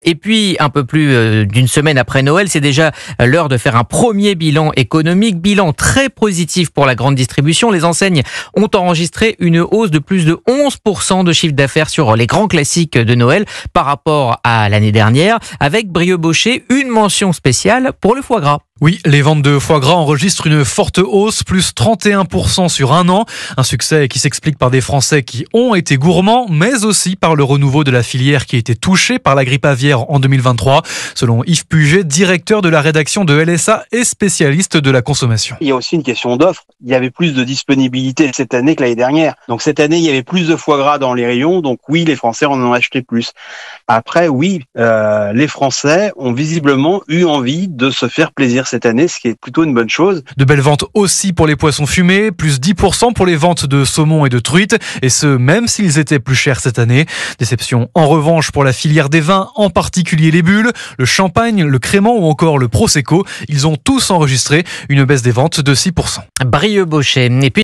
Et puis, un peu plus d'une semaine après Noël, c'est déjà l'heure de faire un premier bilan économique, bilan très positif pour la grande distribution. Les enseignes ont enregistré une hausse de plus de 11% de chiffre d'affaires sur les grands classiques de Noël par rapport à l'année dernière, avec Brieux-Baucher, une mention spéciale pour le foie gras. Oui, les ventes de foie gras enregistrent une forte hausse, plus 31% sur un an. Un succès qui s'explique par des Français qui ont été gourmands, mais aussi par le renouveau de la filière qui a été touchée par la grippe aviaire en 2023. Selon Yves Puget, directeur de la rédaction de LSA et spécialiste de la consommation. Il y a aussi une question d'offre. Il y avait plus de disponibilité cette année que l'année dernière. Donc cette année, il y avait plus de foie gras dans les rayons. Donc oui, les Français en ont acheté plus. Après, oui, les Français ont visiblement eu envie de se faire plaisir cette année, ce qui est plutôt une bonne chose. De belles ventes aussi pour les poissons fumés, plus 10% pour les ventes de saumon et de truites, et ce, même s'ils étaient plus chers cette année. Déception en revanche pour la filière des vins, en particulier les bulles, le champagne, le crément ou encore le prosecco. Ils ont tous enregistré une baisse des ventes de 6%. Brieux-Baucher. Et puis